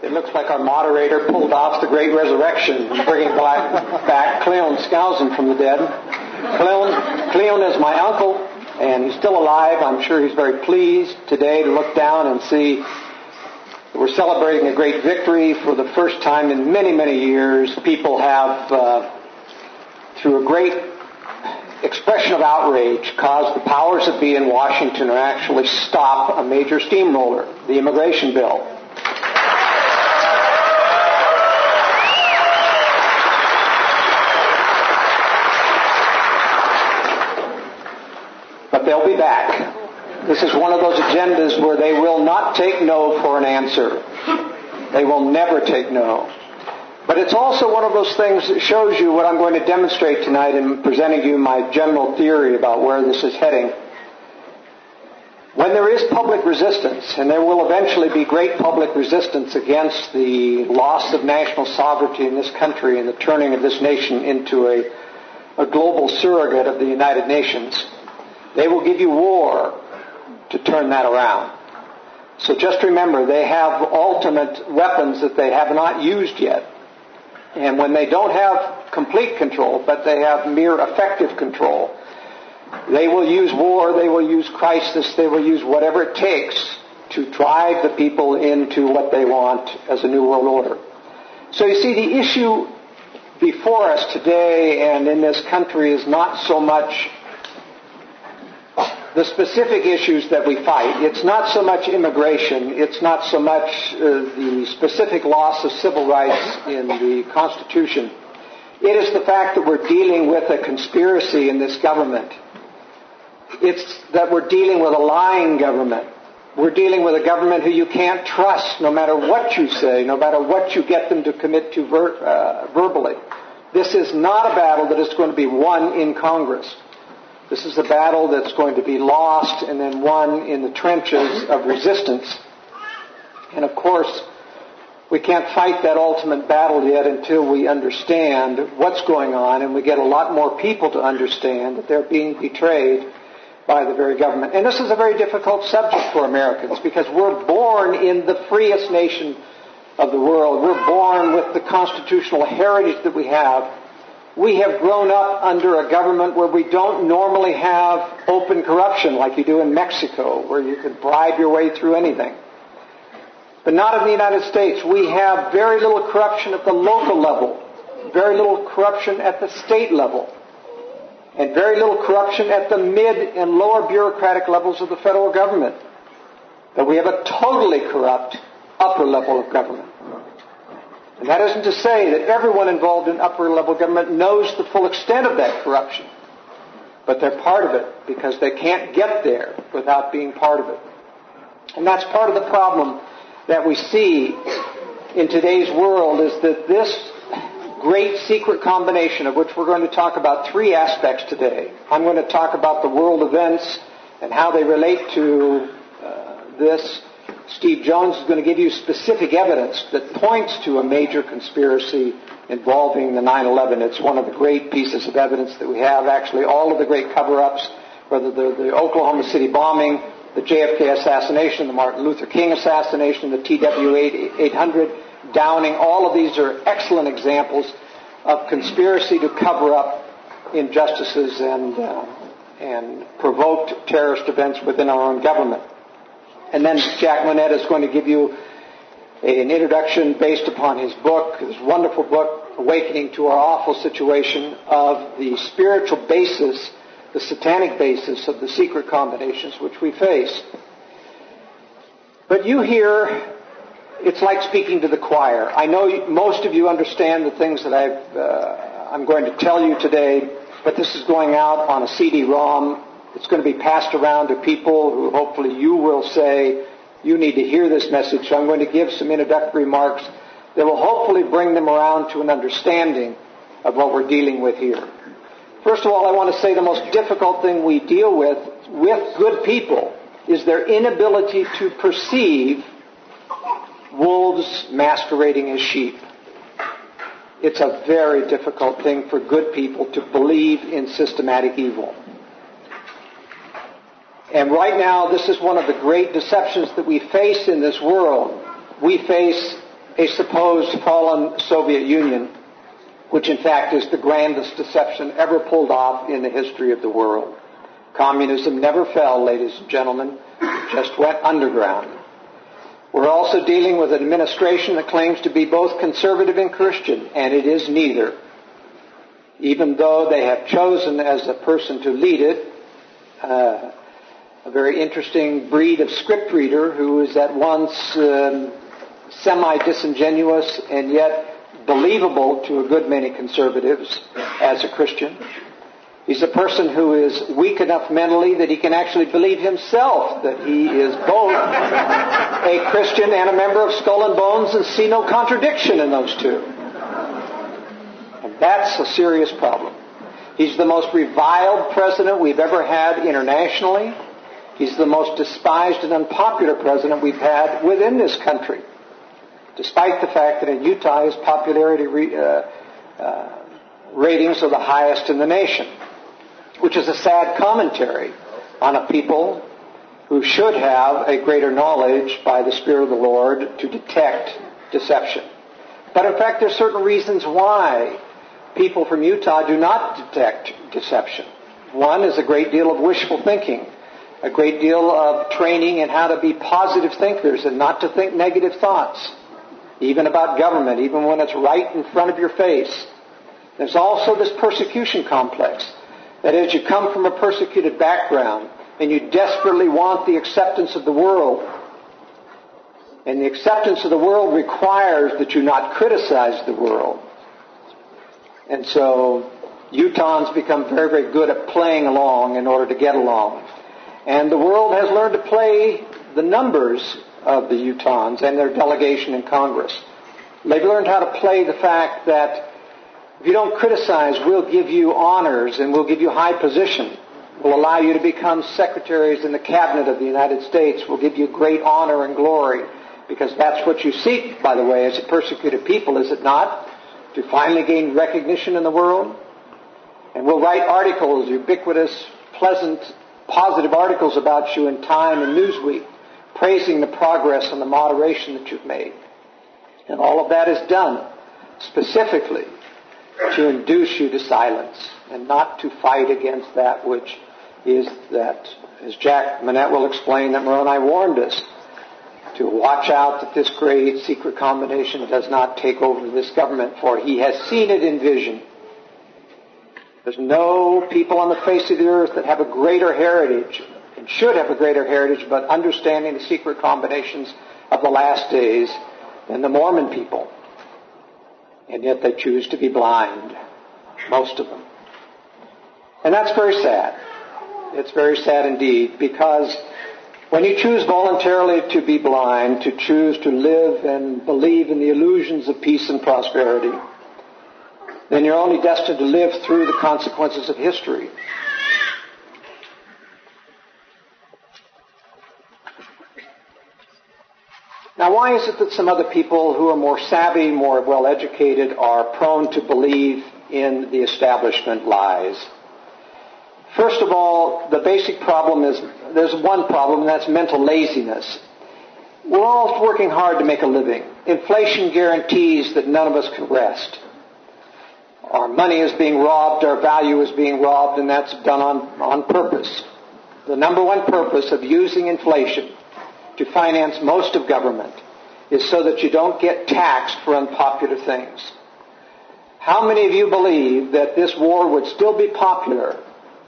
It looks like our moderator pulled off the great resurrection, bringing back Cleon Skousen from the dead. Cleon is my uncle, and he's still alive. I'm sure he's very pleased today to look down and see that we're celebrating a great victory for the first time in many, many years. People have, through a great expression of outrage, caused the powers that be in Washington to actually stop a major steamroller, the immigration bill. But they'll be back. This is one of those agendas where they will not take no for an answer. They will never take no. But it's also one of those things that shows you what I'm going to demonstrate tonight in presenting you my general theory about where this is heading. When there is public resistance, and there will eventually be great public resistance against the loss of national sovereignty in this country and the turning of this nation into a global surrogate of the United Nations, they will give you war to turn that around. So just remember, they have ultimate weapons that they have not used yet. And when they don't have complete control, but they have mere effective control, they will use war, they will use crisis, they will use whatever it takes to drive the people into what they want as a new world order. So you see, the issue before us today and in this country is not so much the specific issues that we fight. It's not so much immigration. It's not so much the specific loss of civil rights in the Constitution. It is the fact that we're dealing with a conspiracy in this government. It's that we're dealing with a lying government. We're dealing with a government who you can't trust no matter what you say, no matter what you get them to commit to verbally. This is not a battle that is going to be won in Congress. This is a battle that's going to be lost and then won in the trenches of resistance. And of course, we can't fight that ultimate battle yet until we understand what's going on and we get a lot more people to understand that they're being betrayed by the very government. And this is a very difficult subject for Americans because we're born in the freest nation of the world. We're born with the constitutional heritage that we have. We have grown up under a government where we don't normally have open corruption like you do in Mexico, where you could bribe your way through anything. But not in the United States. We have very little corruption at the local level, very little corruption at the state level, and very little corruption at the mid and lower bureaucratic levels of the federal government. But we have a totally corrupt upper level of government. And that isn't to say that everyone involved in upper-level government knows the full extent of that corruption. But they're part of it because they can't get there without being part of it. And that's part of the problem that we see in today's world is that this great secret combination, of which we're going to talk about three aspects today. I'm going to talk about the world events and how they relate to this. Steve Jones is going to give you specific evidence that points to a major conspiracy involving the 9/11. It's one of the great pieces of evidence that we have. Actually, all of the great cover-ups, whether the Oklahoma City bombing, the JFK assassination, the Martin Luther King assassination, the TW-800 downing, all of these are excellent examples of conspiracy to cover up injustices and provoked terrorist events within our own government. And then Jack Monnett is going to give you an introduction based upon his book, his wonderful book, Awakening to Our Awful Situation, of the spiritual basis, the satanic basis of the secret combinations which we face. But you hear, it's like speaking to the choir. I know most of you understand the things that I'm going to tell you today, but this is going out on a CD-ROM. It's going to be passed around to people who hopefully you will say, you need to hear this message. So I'm going to give some introductory remarks that will hopefully bring them around to an understanding of what we're dealing with here. First of all, I want to say the most difficult thing we deal with good people is their inability to perceive wolves masquerading as sheep. It's a very difficult thing for good people to believe in systematic evil. And right now, this is one of the great deceptions that we face in this world. We face a supposed fallen Soviet Union, which in fact is the grandest deception ever pulled off in the history of the world. Communism never fell, ladies and gentlemen, it just went underground. We're also dealing with an administration that claims to be both conservative and Christian, and it is neither. Even though they have chosen as a person to lead it a very interesting breed of script reader who is at once semi-disingenuous and yet believable to a good many conservatives as a Christian. He's a person who is weak enough mentally that he can actually believe himself that he is both a Christian and a member of Skull and Bones and see no contradiction in those two. And that's a serious problem. He's the most reviled president we've ever had internationally. He's the most despised and unpopular president we've had within this country, despite the fact that in Utah his popularity ratings are the highest in the nation, which is a sad commentary on a people who should have a greater knowledge by the Spirit of the Lord to detect deception. But in fact, there are certain reasons why people from Utah do not detect deception. One is a great deal of wishful thinking, a great deal of training in how to be positive thinkers and not to think negative thoughts, even about government, even when it's right in front of your face. There's also this persecution complex. That is, you come from a persecuted background and you desperately want the acceptance of the world. And the acceptance of the world requires that you not criticize the world. And so Utahns become very, very good at playing along in order to get along. And the world has learned to play the numbers of the Utahns and their delegation in Congress. They've learned how to play the fact that if you don't criticize, we'll give you honors and we'll give you high position. We'll allow you to become secretaries in the cabinet of the United States. We'll give you great honor and glory. Because that's what you seek, by the way, as a persecuted people, is it not? To finally gain recognition in the world. And we'll write articles, ubiquitous, pleasant, positive articles about you in Time and Newsweek, praising the progress and the moderation that you've made. And all of that is done specifically to induce you to silence and not to fight against that which is that, as Jack Monnett will explain, that Moroni warned us, to watch out that this great secret combination does not take over this government, for he has seen it in vision. There's no people on the face of the earth that have a greater heritage and should have a greater heritage about understanding the secret combinations of the last days than the Mormon people. And yet they choose to be blind, most of them. And that's very sad. It's very sad indeed, because when you choose voluntarily to be blind, to choose to live and believe in the illusions of peace and prosperity, then you're only destined to live through the consequences of history. Now, why is it that some other people who are more savvy, more well-educated, are prone to believe in the establishment lies? First of all, the basic problem is, there's one problem, and that's mental laziness. We're all working hard to make a living. Inflation guarantees that none of us can rest. Our money is being robbed, our value is being robbed, and that's done on purpose. The number one purpose of using inflation to finance most of government is so that you don't get taxed for unpopular things. How many of you believe that this war would still be popular,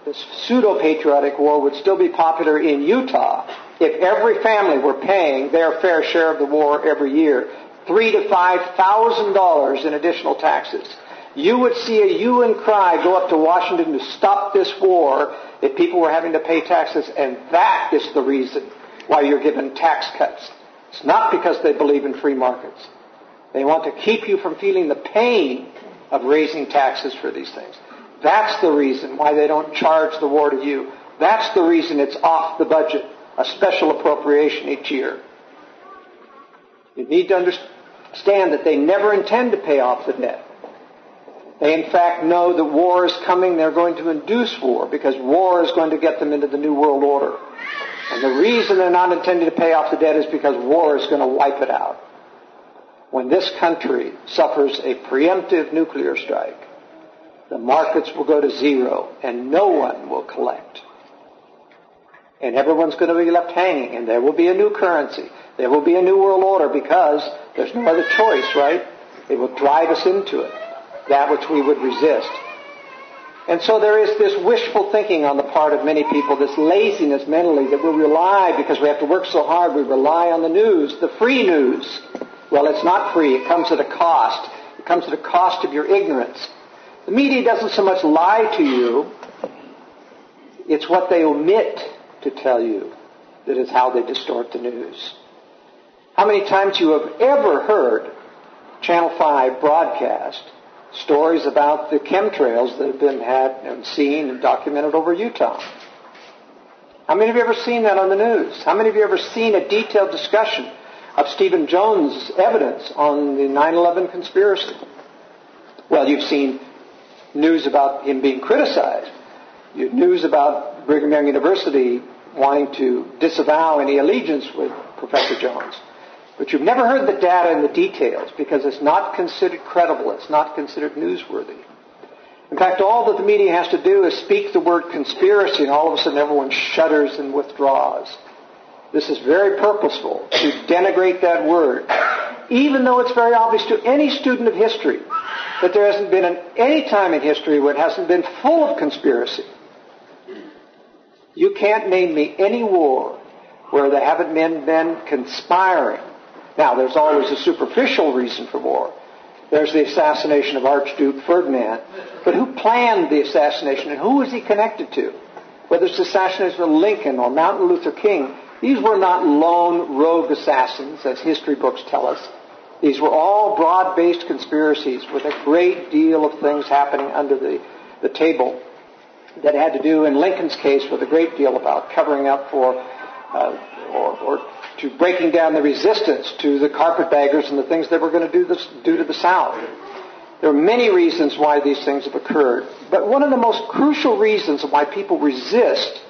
this pseudo-patriotic war would still be popular in Utah if every family were paying their fair share of the war every year, $3,000 to $5,000 in additional taxes? You would see a hue and cry go up to Washington to stop this war if people were having to pay taxes, and that is the reason why you're given tax cuts. It's not because they believe in free markets. They want to keep you from feeling the pain of raising taxes for these things. That's the reason why they don't charge the war to you. That's the reason it's off the budget, a special appropriation each year. You need to understand that they never intend to pay off the debt. They, in fact, know that war is coming. They're going to induce war because war is going to get them into the New World Order. And the reason they're not intending to pay off the debt is because war is going to wipe it out. when this country suffers a preemptive nuclear strike, the markets will go to zero and no one will collect. And everyone's going to be left hanging, and there will be a new currency. There will be a new world order because there's no other choice, right? It will drive us into it, that which we would resist. And so there is this wishful thinking on the part of many people, this laziness mentally, that we rely, because we have to work so hard, we rely on the news, the free news. Well, it's not free. It comes at a cost. It comes at a cost of your ignorance. The media doesn't so much lie to you. It's what they omit to tell you that is how they distort the news. How many times you have ever heard Channel 5 broadcast stories about the chemtrails that have been had and seen and documented over Utah? How many of you have ever seen that on the news? How many of you have ever seen a detailed discussion of Stephen Jones' evidence on the 9/11 conspiracy? Well, you've seen news about him being criticized. You've news about Brigham Young University wanting to disavow any allegiance with Professor Jones. But you've never heard the data and the details because it's not considered credible. It's not considered newsworthy. In fact, all that the media has to do is speak the word conspiracy, and all of a sudden everyone shudders and withdraws. This is very purposeful, to denigrate that word, even though it's very obvious to any student of history that there hasn't been any time in history where it hasn't been full of conspiracy. You can't name me any war where there haven't been conspiring. Now, there's always a superficial reason for war. There's the assassination of Archduke Ferdinand. But who planned the assassination and who was he connected to? Whether it's the assassination of Lincoln or Martin Luther King, these were not lone rogue assassins, as history books tell us. These were all broad-based conspiracies with a great deal of things happening under the table that had to do, in Lincoln's case, with a great deal about covering up for or to breaking down the resistance to the carpetbaggers and the things they were going to do to the South. There are many reasons why these things have occurred. But one of the most crucial reasons why people resist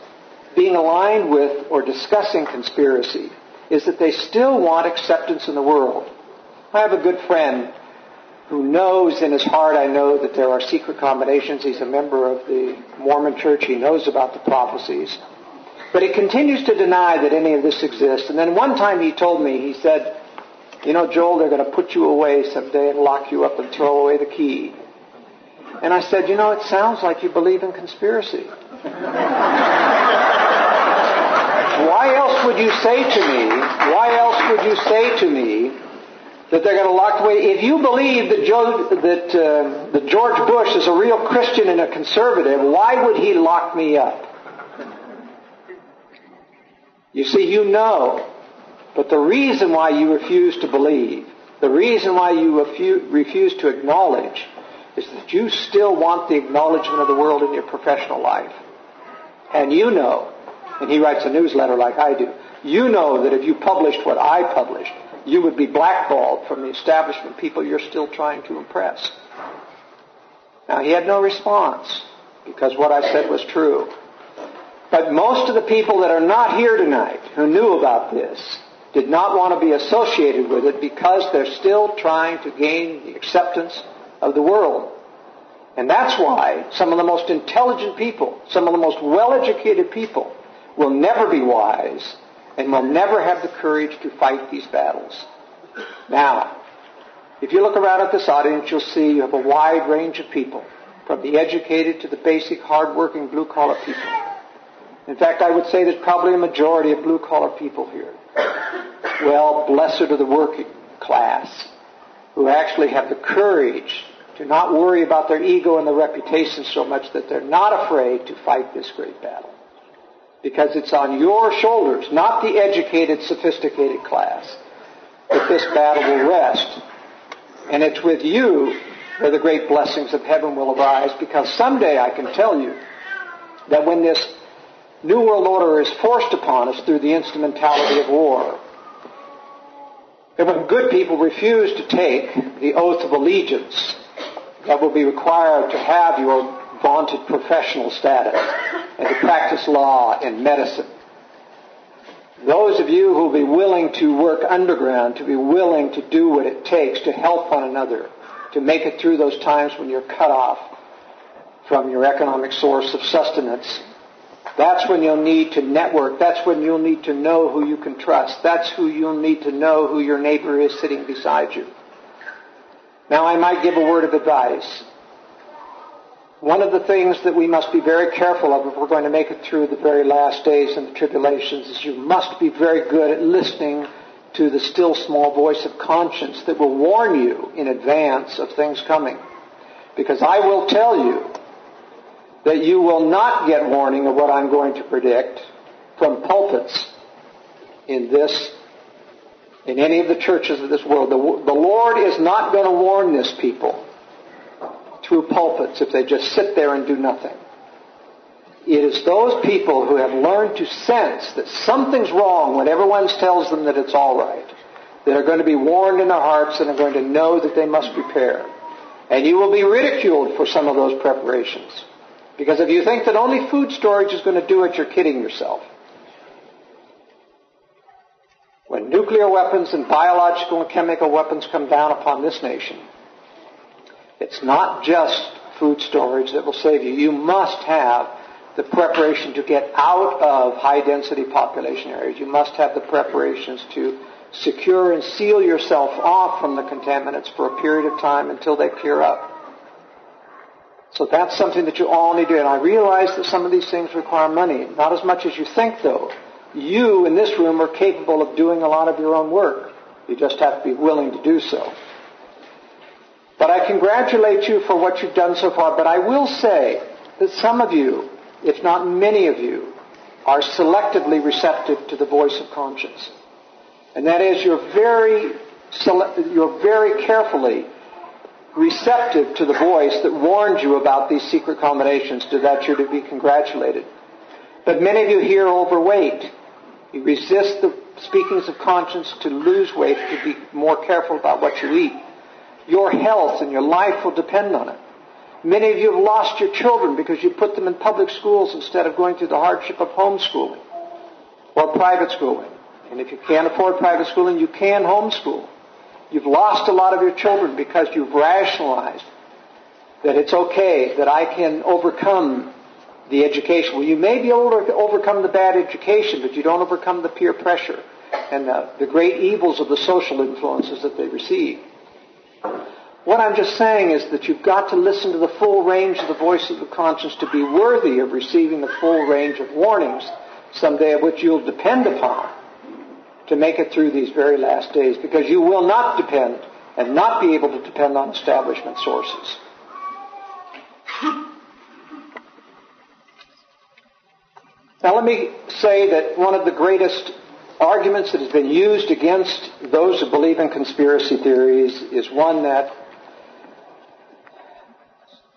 being aligned with or discussing conspiracy is that they still want acceptance in the world. I have a good friend who knows in his heart, I know, that there are secret combinations. He's a member of the Mormon Church. He knows about the prophecies. But he continues to deny that any of this exists. And then one time he told me, he said, "You know, Joel, they're going to put you away someday and lock you up and throw away the key." And I said, "You know, it sounds like you believe in conspiracy." Why else would you say to me that they're going to lock away? If you believe that George Bush is a real Christian and a conservative, why would he lock me up? You see, you know, but the reason why you refuse to believe, the reason why you refuse to acknowledge, is that you still want the acknowledgement of the world in your professional life. And you know, and he writes a newsletter like I do, you know that if you published what I published, you would be blackballed from the establishment people you're still trying to impress. Now, he had no response, because what I said was true. But most of the people that are not here tonight who knew about this did not want to be associated with it because they're still trying to gain the acceptance of the world. And that's why some of the most intelligent people, some of the most well-educated people, will never be wise and will never have the courage to fight these battles. Now, if you look around at this audience, you'll see you have a wide range of people, from the educated to the basic, hard-working, blue-collar people. In fact, I would say there's probably a majority of blue-collar people here. Well, blessed are the working class who actually have the courage to not worry about their ego and their reputation so much that they're not afraid to fight this great battle. Because it's on your shoulders, not the educated, sophisticated class, that this battle will rest. And it's with you where the great blessings of heaven will arise, because someday I can tell you that when this New World Order is forced upon us through the instrumentality of war, and when good people refuse to take the oath of allegiance that will be required to have your vaunted professional status and to practice law and medicine, Those of you who will be willing to work underground, to be willing to do what it takes to help one another, to make it through those times when you're cut off from your economic source of sustenance. That's when you'll need to network. That's when you'll need to know who you can trust. That's who you'll need to know who your neighbor is sitting beside you. Now, I might give a word of advice. One of the things that we must be very careful of if we're going to make it through the very last days and the tribulations is you must be very good at listening to the still small voice of conscience that will warn you in advance of things coming. Because I will tell you that you will not get warning of what I'm going to predict from pulpits in any of the churches of this world. The Lord is not going to warn this people through pulpits if they just sit there and do nothing. It is those people who have learned to sense that something's wrong when everyone tells them that it's all right, that are going to be warned in their hearts and are going to know that they must prepare. And you will be ridiculed for some of those preparations. Because if you think that only food storage is going to do it, you're kidding yourself. When nuclear weapons and biological and chemical weapons come down upon this nation, it's not just food storage that will save you. You must have the preparation to get out of high-density population areas. You must have the preparations to secure and seal yourself off from the contaminants for a period of time until they clear up. So that's something that you all need to do. And I realize that some of these things require money. Not as much as you think, though. You in this room are capable of doing a lot of your own work. You just have to be willing to do so. But I congratulate you for what you've done so far. But I will say that some of you, if not many of you, are selectively receptive to the voice of conscience. And that is you're very carefully receptive to the voice that warns you about these secret combinations, to that you're to be congratulated. But many of you here are overweight. You resist the speakings of conscience to lose weight, to be more careful about what you eat. Your health and your life will depend on it. Many of you have lost your children because you put them in public schools instead of going through the hardship of homeschooling or private schooling. And if you can't afford private schooling, you can homeschool. You've lost a lot of your children because you've rationalized that it's okay, that I can overcome the education. Well, you may be able to overcome the bad education, but you don't overcome the peer pressure and the great evils of the social influences that they receive. What I'm just saying is that you've got to listen to the full range of the voice of the conscience to be worthy of receiving the full range of warnings someday of which you'll depend upon to make it through these very last days, because you will not depend and not be able to depend on establishment sources. Now let me say that one of the greatest arguments that has been used against those who believe in conspiracy theories is one that,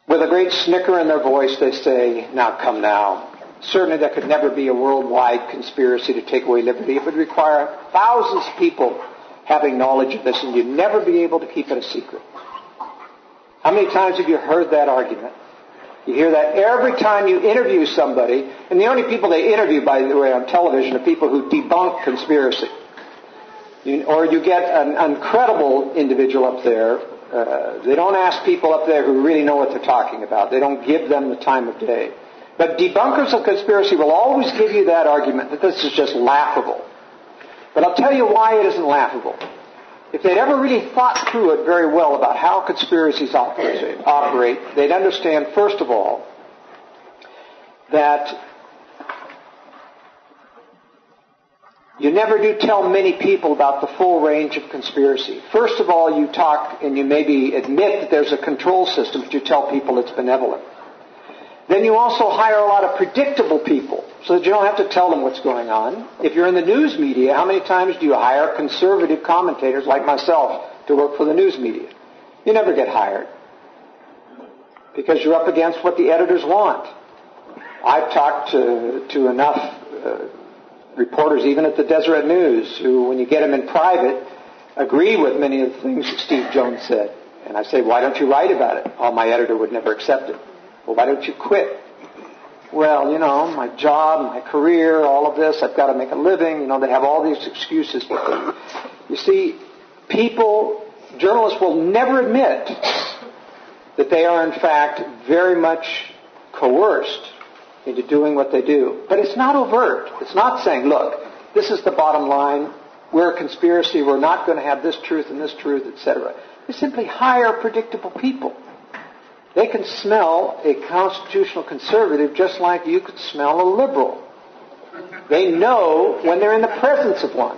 with a great snicker in their voice, they say, now come now. Certainly there could never be a worldwide conspiracy to take away liberty. It would require thousands of people having knowledge of this, and you'd never be able to keep it a secret. How many times have you heard that argument? You hear that every time you interview somebody, and the only people they interview, by the way, on television are people who debunk conspiracy. Or you get an incredible individual up there. They don't ask people up there who really know what they're talking about. They don't give them the time of day. But debunkers of conspiracy will always give you that argument that this is just laughable. But I'll tell you why it isn't laughable. If they'd ever really thought through it very well about how conspiracies operate, they'd understand, first of all, that you never do tell many people about the full range of conspiracy. First of all, you talk and you maybe admit that there's a control system, but you tell people it's benevolent. Then you also hire a lot of predictable people so that you don't have to tell them what's going on. If you're in the news media, how many times do you hire conservative commentators like myself to work for the news media? You never get hired because you're up against what the editors want. I've talked to enough reporters, even at the Deseret News, who, when you get them in private, agree with many of the things that Steve Jones said. And I say, why don't you write about it? Oh, my editor would never accept it. Well, why don't you quit? well, my job, my career, all of this, I've got to make a living. They have all these excuses. But you see, journalists will never admit that they are in fact very much coerced into doing what they do. But it's not overt. It's not saying, look, this is the bottom line. We're a conspiracy. We're not going to have this truth and this truth, etc. They simply hire predictable people. They can smell a constitutional conservative just like you could smell a liberal. They know when they're in the presence of one.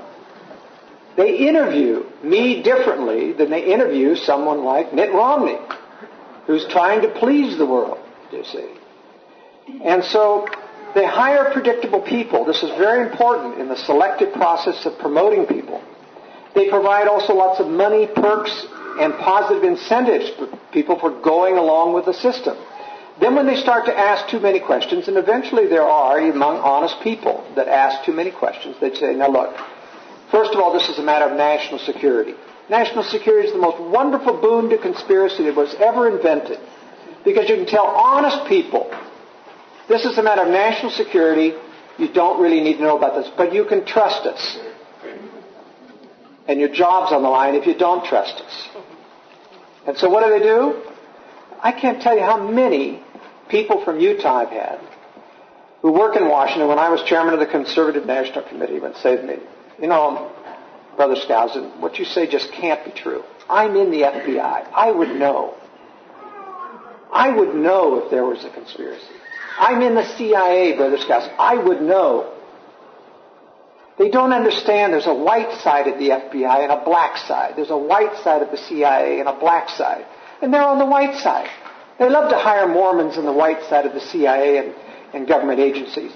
They interview me differently than they interview someone like Mitt Romney, who's trying to please the world, you see. And so they hire predictable people. This is very important in the selective process of promoting people. They provide also lots of money, perks, and positive incentives for people for going along with the system. Then when they start to ask too many questions, and eventually there are among honest people that ask too many questions, they'd say, now look, first of all, this is a matter of national security. National security is the most wonderful boon to conspiracy that was ever invented, because you can tell honest people, this is a matter of national security, you don't really need to know about this, but you can trust us. And your job's on the line if you don't trust us. And so what do? I can't tell you how many people from Utah I've had who work in Washington. When I was chairman of the Conservative National Committee, would say to me, Brother Skousen, what you say just can't be true. I'm in the FBI. I would know. I would know if there was a conspiracy. I'm in the CIA, Brother Skousen. I would know. They don't understand there's a white side of the FBI and a black side. There's a white side of the CIA and a black side. And they're on the white side. They love to hire Mormons on the white side of the CIA and government agencies.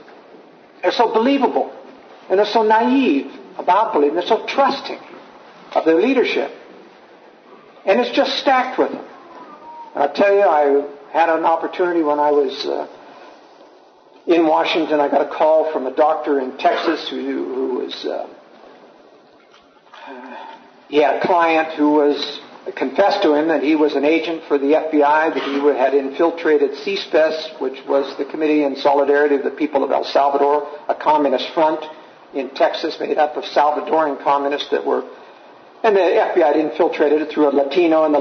They're so believable. And they're so naive about believing. They're so trusting of their leadership. And it's just stacked with them. And I'll tell you, I had an opportunity when I was in Washington. I got a call from a doctor in Texas who was, he had a client who was confessed to him that he was an agent for the FBI, that he had infiltrated CSPES, which was the Committee in Solidarity of the People of El Salvador, a communist front in Texas made up of Salvadoran communists that were, and the FBI had infiltrated it through a Latino, and the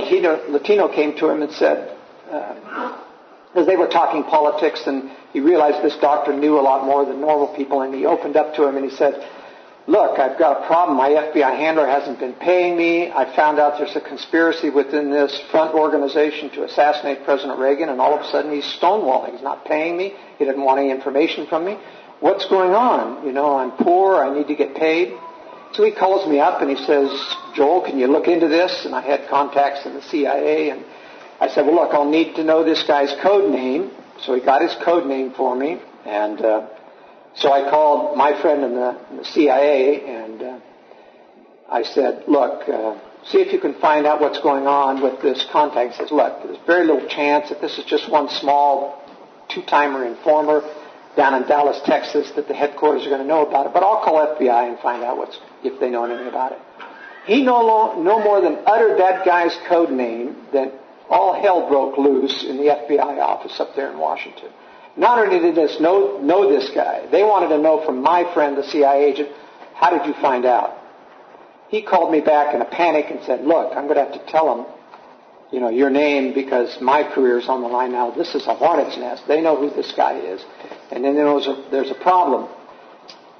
Latino came to him and said, as they were talking politics, and he realized this doctor knew a lot more than normal people, and he opened up to him and he said, look, I've got a problem. My FBI handler hasn't been paying me. I found out there's a conspiracy within this front organization to assassinate President Reagan, and all of a sudden he's stonewalling. He's not paying me. He doesn't want any information from me. What's going on? I'm poor. I need to get paid. So he calls me up and he says, Joel, can you look into this? And I had contacts in the CIA, and I said, well, look, I'll need to know this guy's code name. So he got his code name for me, and so I called my friend in the CIA, and I said, look, see if you can find out what's going on with this contact. He says, look, there's very little chance that this is just one small two-timer informer down in Dallas, Texas, that the headquarters are going to know about it, but I'll call FBI and find out if they know anything about it. He no more than uttered that guy's code name that all hell broke loose in the FBI office up there in Washington. Not only did they know this guy, they wanted to know from my friend, the CIA agent, how did you find out? He called me back in a panic and said, look, I'm going to have to tell them, your name, because my career's on the line now. This is a hornet's nest. They know who this guy is. And then there's a problem.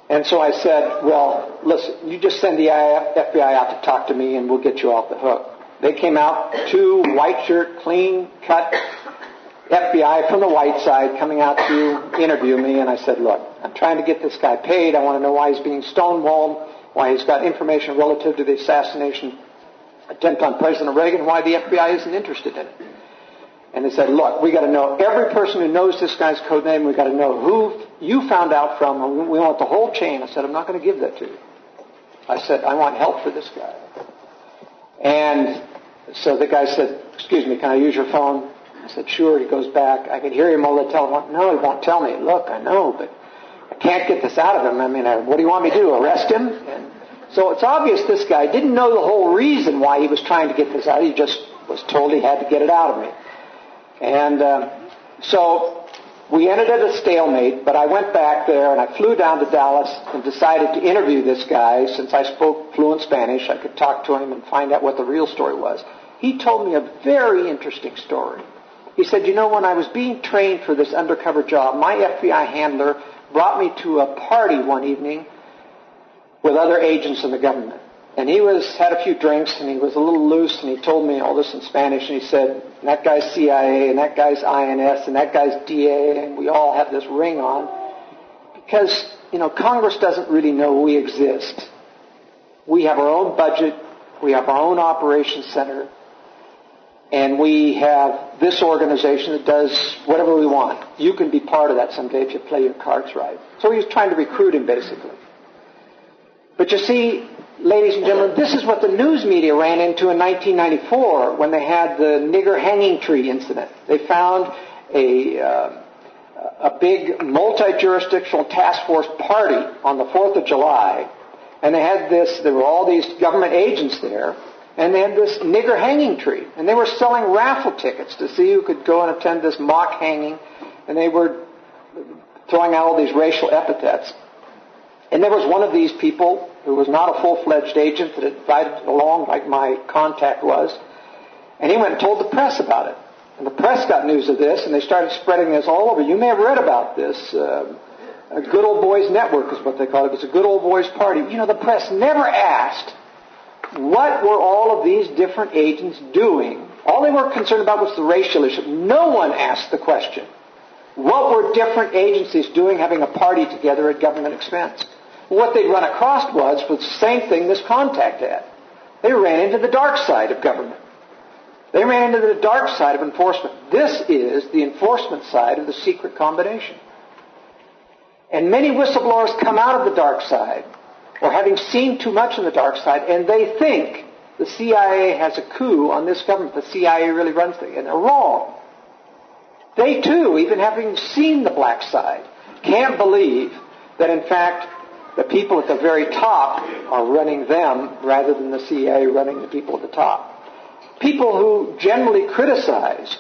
And so I said, well, listen, you just send the FBI out to talk to me and we'll get you off the hook. They came out, two white shirt, clean cut FBI from the white side coming out to interview me. And I said, look, I'm trying to get this guy paid. I want to know why he's being stonewalled, why he's got information relative to the assassination attempt on President Reagan, why the FBI isn't interested in it. And they said, look, we got to know every person who knows this guy's code name. We got to know who you found out from. And we want the whole chain. I said, I'm not going to give that to you. I said, I want help for this guy. And so the guy said, excuse me, can I use your phone? I said, sure. He goes back. I could hear him over the telephone. No, he won't tell me. Look, I know, but I can't get this out of him. I mean, what do you want me to do, arrest him? And so it's obvious this guy didn't know the whole reason why he was trying to get this out. He just was told he had to get it out of me. And so We ended at a stalemate, but I went back there and I flew down to Dallas and decided to interview this guy. Since I spoke fluent Spanish, I could talk to him and find out what the real story was. He told me a very interesting story. He said, you know, when I was being trained for this undercover job, my FBI handler brought me to a party one evening with other agents in the government. And he had a few drinks, and he was a little loose, and he told me all this in Spanish, and he said, that guy's CIA, and that guy's INS, and that guy's DA, and we all have this ring on. Because, you know, Congress doesn't really know we exist. We have our own budget, we have our own operations center, and we have this organization that does whatever we want. You can be part of that someday if you play your cards right. So he was trying to recruit him, basically. But you see, ladies and gentlemen, this is what the news media ran into in 1994 when they had the nigger hanging tree incident. They found a big multi-jurisdictional task force party on the 4th of July, and there were all these government agents there, and they had this nigger hanging tree, and they were selling raffle tickets to see who could go and attend this mock hanging, and they were throwing out all these racial epithets. And there was one of these people who was not a full-fledged agent that had invited along like my contact was. And he went and told the press about it. And the press got news of this, and they started spreading this all over. You may have read about this. A Good Old Boys Network is what they call it. It was a Good Old Boys Party. You know, the press never asked what were all of these different agents doing. All they were concerned about was the racial issue. No one asked the question, what were different agencies doing having a party together at government expense? What they'd run across was the same thing this contact had. They ran into the dark side of government. They ran into the dark side of enforcement. This is the enforcement side of the secret combination. And many whistleblowers come out of the dark side, or having seen too much in the dark side, and they think the CIA has a coup on this government. The CIA really runs things, and they're wrong. They too, even having seen the black side, can't believe that in fact the people at the very top are running them rather than the CIA running the people at the top. People who generally criticize,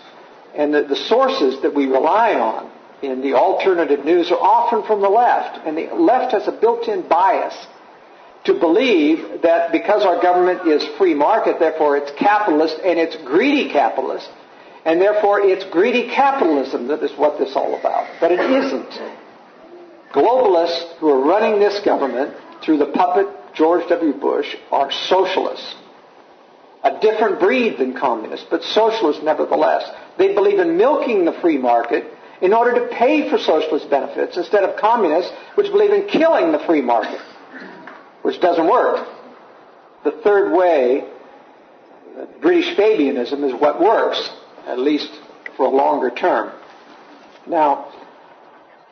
and the sources that we rely on in the alternative news are often from the left, and the left has a built-in bias to believe that because our government is free market, therefore it's capitalist, and it's greedy capitalist, and therefore it's greedy capitalism that is what this is all about. But it isn't. Globalists who are running this government through the puppet George W. Bush are socialists. A different breed than communists, but socialists nevertheless. They believe in milking the free market in order to pay for socialist benefits instead of communists, which believe in killing the free market, which doesn't work. The third way, British Fabianism, is what works, at least for a longer term. Now,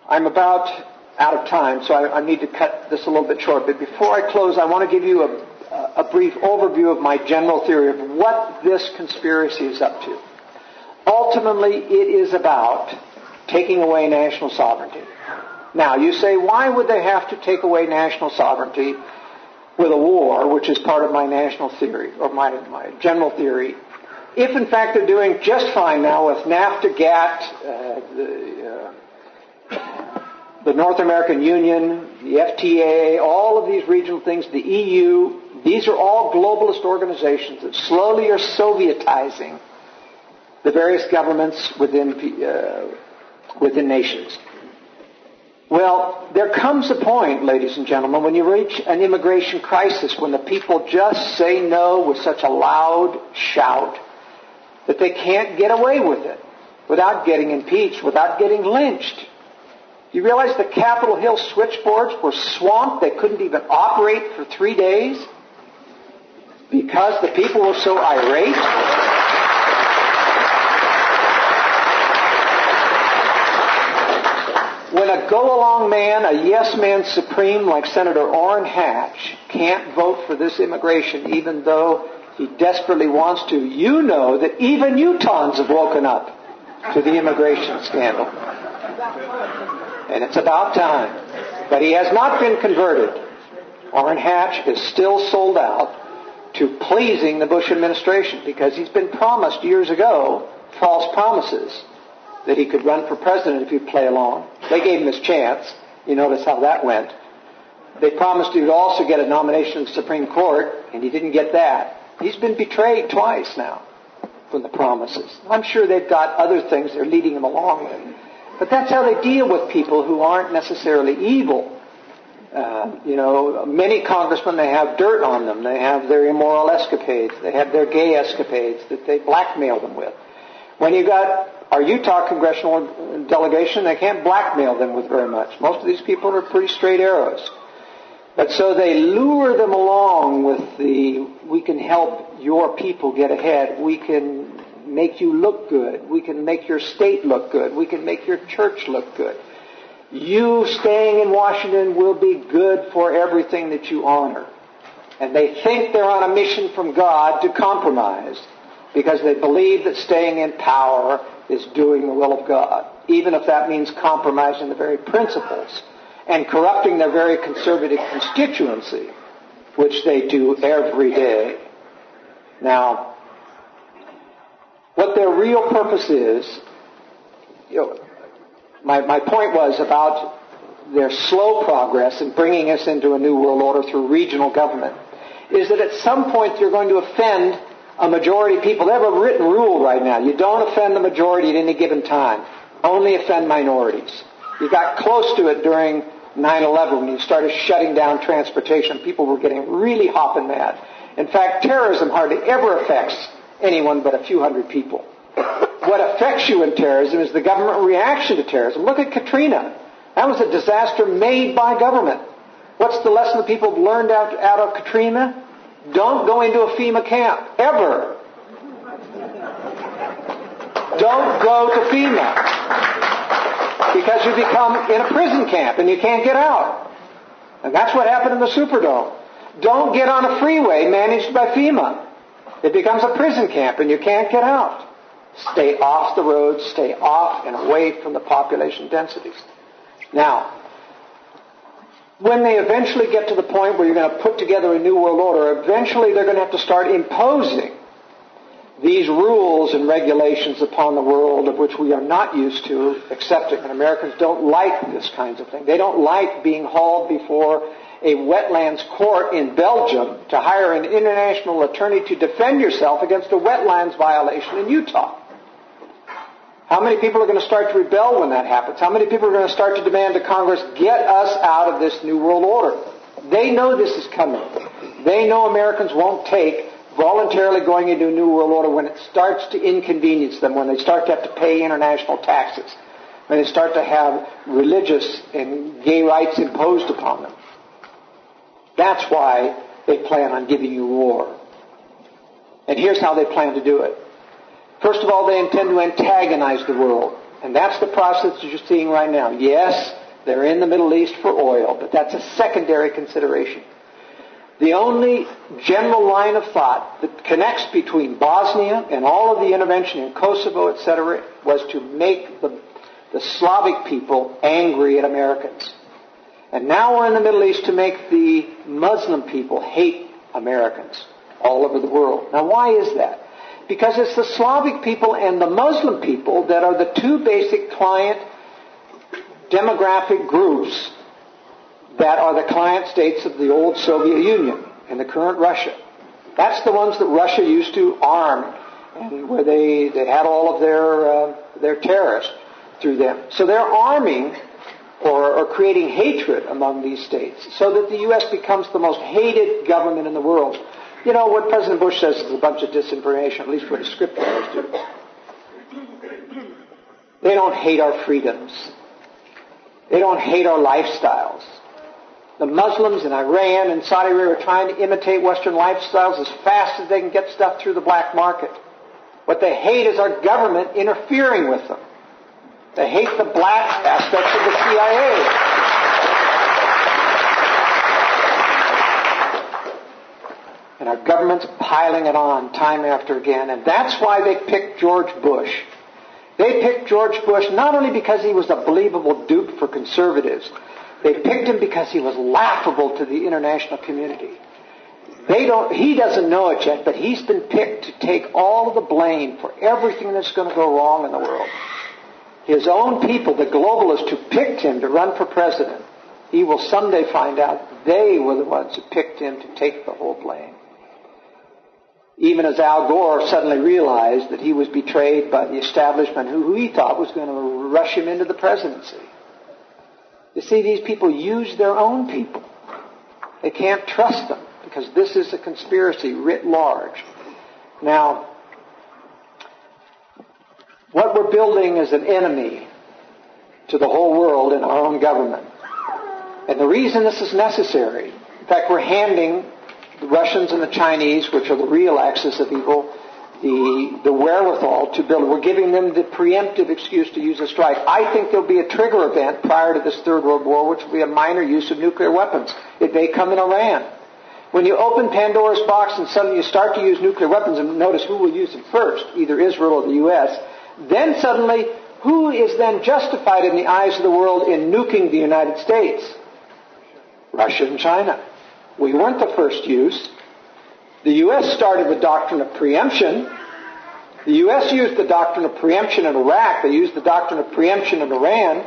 I'm about out of time, so I need to cut this a little bit short. But before I close, I want to give you a brief overview of my general theory of what this conspiracy is up to. Ultimately, it is about taking away national sovereignty. Now, you say, why would they have to take away national sovereignty with a war, which is part of my national theory, or my general theory, if in fact they're doing just fine now with NAFTA, GATT, the North American Union, the FTA, all of these regional things, the EU, these are all globalist organizations that slowly are Sovietizing the various governments within nations. Well, there comes a point, ladies and gentlemen, when you reach an immigration crisis, when the people just say no with such a loud shout that they can't get away with it without getting impeached, without getting lynched. You realize the Capitol Hill switchboards were swamped. They couldn't even operate for 3 days because the people were so irate. When a go-along man, a yes-man supreme like Senator Orrin Hatch can't vote for this immigration even though he desperately wants to, you know that even Utahns have woken up to the immigration scandal. And it's about time. But he has not been converted. Orrin Hatch is still sold out to pleasing the Bush administration because he's been promised years ago false promises that he could run for president if he'd play along. They gave him his chance. You notice how that went. They promised he would also get a nomination to the Supreme Court, and he didn't get that. He's been betrayed twice now from the promises. I'm sure they've got other things they're leading him along with. But that's how they deal with people who aren't necessarily evil. Many congressmen, they have dirt on them. They have their immoral escapades. They have their gay escapades that they blackmail them with. When you got our Utah congressional delegation, they can't blackmail them with very much. Most of these people are pretty straight arrows. But so they lure them along with we can help your people get ahead. We can make you look good. We can make your state look good. We can make your church look good. You staying in Washington will be good for everything that you honor. And they think they're on a mission from God to compromise because they believe that staying in power is doing the will of God, even if that means compromising the very principles and corrupting their very conservative constituency, which they do every day. Now, what their real purpose is, my point was about their slow progress in bringing us into a new world order through regional government, is that at some point you're going to offend a majority of people. They have a written rule right now. You don't offend the majority at any given time. Only offend minorities. You got close to it during 9/11 when you started shutting down transportation. People were getting really hopping mad. In fact, terrorism hardly ever affects anyone but a few hundred people. What affects you in terrorism is the government reaction to terrorism. Look at Katrina. That was a disaster made by government. What's the lesson that people have learned out of Katrina? Don't go into a FEMA camp, ever. Don't go to FEMA, because you become in a prison camp and you can't get out. And that's what happened in the Superdome. Don't get on a freeway managed by FEMA. It becomes a prison camp and you can't get out. Stay off the roads, stay off and away from the population densities. Now, when they eventually get to the point where you're going to put together a new world order, eventually they're going to have to start imposing these rules and regulations upon the world of which we are not used to accepting. And Americans don't like this kinds of thing. They don't like being hauled before a wetlands court in Belgium to hire an international attorney to defend yourself against a wetlands violation in Utah. How many people are going to start to rebel when that happens? How many people are going to start to demand to Congress, get us out of this new world order? They know this is coming. They know Americans won't take voluntarily going into a new world order when it starts to inconvenience them, when they start to have to pay international taxes, when they start to have religious and gay rights imposed upon them. That's why they plan on giving you war. And here's how they plan to do it. First of all, they intend to antagonize the world. And that's the process that you're seeing right now. Yes, they're in the Middle East for oil, but that's a secondary consideration. The only general line of thought that connects between Bosnia and all of the intervention in Kosovo, etc., was to make the Slavic people angry at Americans. And now we're in the Middle East to make the Muslim people hate Americans all over the world. Now, why is that? Because it's the Slavic people and the Muslim people that are the two basic client demographic groups that are the client states of the old Soviet Union and the current Russia. That's the ones that Russia used to arm, and where they had all of their terrorists through them. So they're arming or creating hatred among these states so that the U.S. becomes the most hated government in the world. You know, what President Bush says is a bunch of disinformation, at least what his script writers do. They don't hate our freedoms. They don't hate our lifestyles. The Muslims in Iran and Saudi Arabia are trying to imitate Western lifestyles as fast as they can get stuff through the black market. What they hate is our government interfering with them. They hate the black aspects of the CIA. And our government's piling it on time after again. And that's why they picked George Bush. They picked George Bush not only because he was a believable dupe for conservatives. They picked him because he was laughable to the international community. He doesn't know it yet, but he's been picked to take all of the blame for everything that's going to go wrong in the world. his own people, the globalists who picked him to run for president, he will someday find out they were the ones who picked him to take the whole blame. Even as Al Gore suddenly realized that he was betrayed by the establishment who he thought was going to rush him into the presidency. You see, these people use their own people. They can't trust them because this is a conspiracy writ large. Now, what we're building is an enemy to the whole world in our own government. And the reason this is necessary, in fact, we're handing the Russians and the Chinese, which are the real axis of evil, the wherewithal to build. We're giving them the preemptive excuse to use a strike. I think there'll be a trigger event prior to this Third World War, which will be a minor use of nuclear weapons. It may come in Iran. When you open Pandora's box and suddenly you start to use nuclear weapons, and notice who will use them first, either Israel or the U.S., then suddenly, who is then justified in the eyes of the world in nuking the United States? Russia and China. We weren't the first use. The U.S. started the doctrine of preemption. The U.S. used the doctrine of preemption in Iraq. They used the doctrine of preemption in Iran.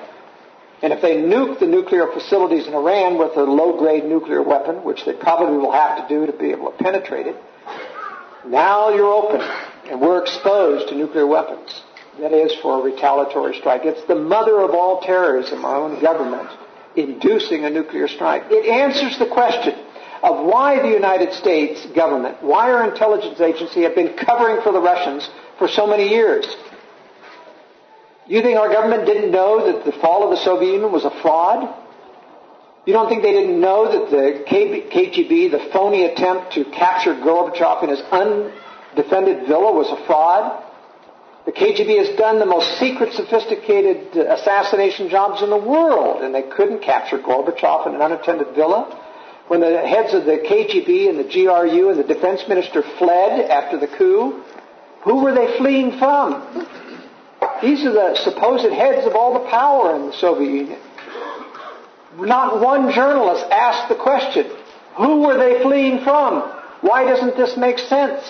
And if they nuke the nuclear facilities in Iran with a low-grade nuclear weapon, which they probably will have to do to be able to penetrate it, now you're open, and we're exposed to nuclear weapons. That is, for a retaliatory strike. It's the mother of all terrorism, our own government, inducing a nuclear strike. It answers the question of why the United States government, why our intelligence agency have been covering for the Russians for so many years. You think our government didn't know that the fall of the Soviet Union was a fraud? You don't think they didn't know that the KGB, the phony attempt to capture Gorbachev in his undefended villa, was a fraud? The KGB has done the most secret, sophisticated assassination jobs in the world, and they couldn't capture Gorbachev in an unattended villa. When the heads of the KGB and the GRU and the defense minister fled after the coup, who were they fleeing from? These are the supposed heads of all the power in the Soviet Union. Not one journalist asked the question, who were they fleeing from? Why doesn't this make sense?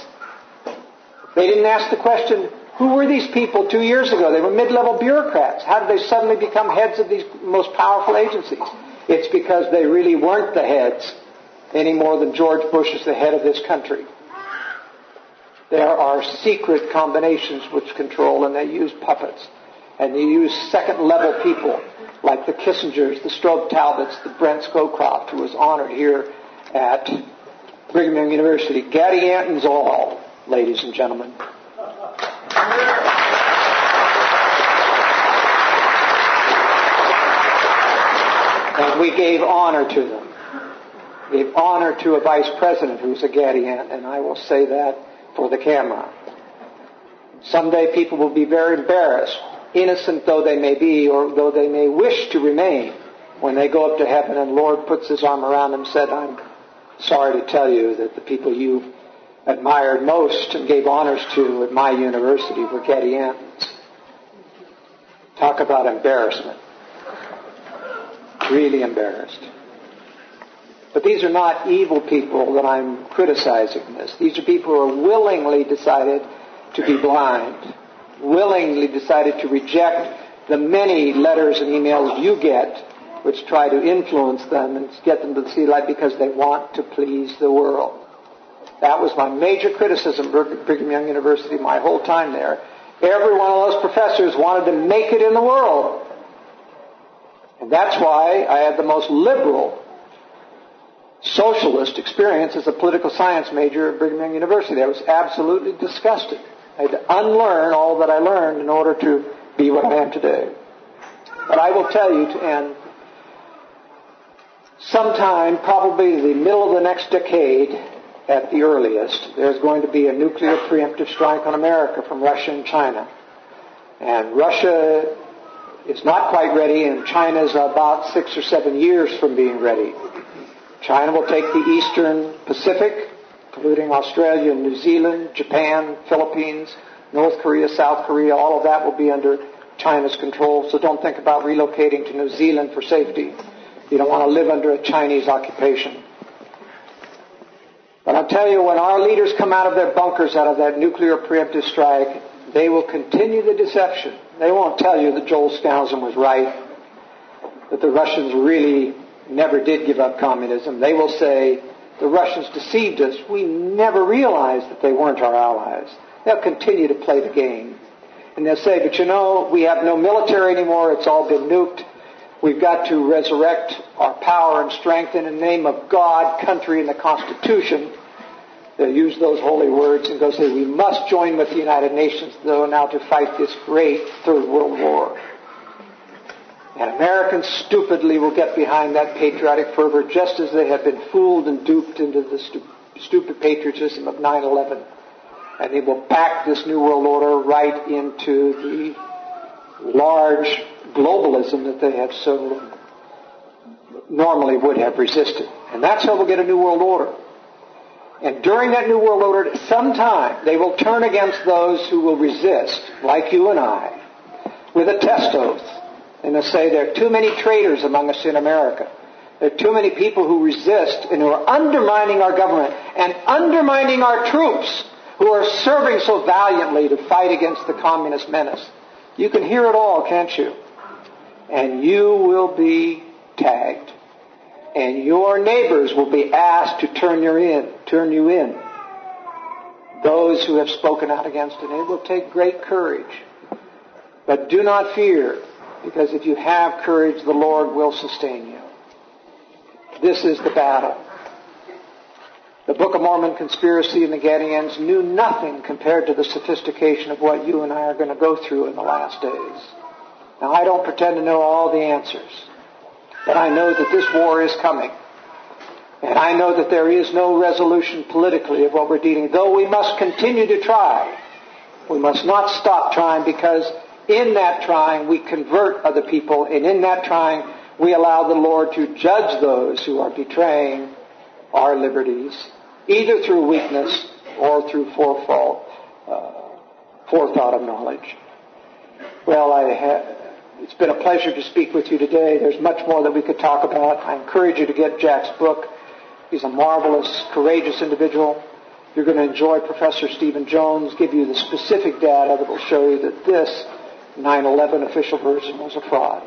They didn't ask the question, who were these people 2 years ago? They were mid-level bureaucrats. How did they suddenly become heads of these most powerful agencies? It's because they really weren't the heads any more than George Bush is the head of this country. There are secret combinations which control, and they use puppets. And they use second-level people like the Kissingers, the Strobe Talbots, the Brent Scowcroft, who was honored here at Brigham Young University. Gaddy Anton's all, ladies and gentlemen. And we gave honor to them. We gave honor to a vice president who's a Gaddy Anton, and I will say that for the camera. Someday people will be very embarrassed, innocent though they may be, or though they may wish to remain, when they go up to heaven and the Lord puts his arm around them and said, I'm sorry to tell you that the people you admired most and gave honors to at my university were Gaddy Antons. Talk about embarrassment. Really embarrassed. But these are not evil people that I'm criticizing this. These are people who are willingly decided to be blind, willingly decided to reject the many letters and emails you get which try to influence them and get them to see light because they want to please the world. That was my major criticism at Brigham Young University my whole time there. Every one of those professors wanted to make it in the world. And that's why I had the most liberal socialist experience as a political science major at Brigham Young University. I was absolutely disgusted. I had to unlearn all that I learned in order to be what I am today. But I will tell you to end, sometime, probably the middle of the next decade at the earliest, there's going to be a nuclear preemptive strike on America from Russia and China. And Russia is not quite ready, and China is about 6 or 7 years from being ready. China will take the eastern Pacific, including Australia and New Zealand, Japan, Philippines, North Korea, South Korea. All of that will be under China's control. So don't think about relocating to New Zealand for safety. You don't want to live under a Chinese occupation. But I'll tell you, when our leaders come out of their bunkers, out of that nuclear preemptive strike, they will continue the deception. They won't tell you that Joel Skousen was right, that the Russians really never did give up communism. They will say, the Russians deceived us. We never realized that they weren't our allies. They'll continue to play the game. And they'll say, but you know, we have no military anymore. It's all been nuked. We've got to resurrect our power and strength in the name of God, country, and the Constitution. They'll use those holy words and go say, we must join with the United Nations, though, now to fight this great Third World War. And Americans stupidly will get behind that patriotic fervor just as they have been fooled and duped into the stupid patriotism of 9/11. And they will back this New World Order right into the large globalism that they have so normally would have resisted. And that's how we'll get a New World Order. And during that New World Order, sometime they will turn against those who will resist, like you and I, with a test oath. And they'll say there are too many traitors among us in America. There are too many people who resist and who are undermining our government and undermining our troops who are serving so valiantly to fight against the communist menace. You can hear it all, can't you? And you will be tagged. And your neighbors will be asked to turn you in. Those who have spoken out against it. It will take great courage. But do not fear, because if you have courage, the Lord will sustain you. This is the battle. The Book of Mormon conspiracy and the Gadians knew nothing compared to the sophistication of what you and I are going to go through in the last days. Now, I don't pretend to know all the answers, but I know that this war is coming. And I know that there is no resolution politically of what we're dealing. Though we must continue to try. We must not stop trying, because in that trying we convert other people, and in that trying we allow the Lord to judge those who are betraying our liberties, either through weakness or through forethought of knowledge. Well, it's been a pleasure to speak with you today. There's much more that we could talk about. I encourage you to get Jack's book. He's a marvelous, courageous individual. You're going to enjoy Professor Stephen Jones give you the specific data that will show you that this 9/11 official version was a fraud.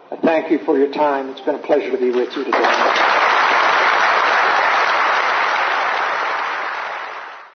I thank you for your time. It's been a pleasure to be with you today.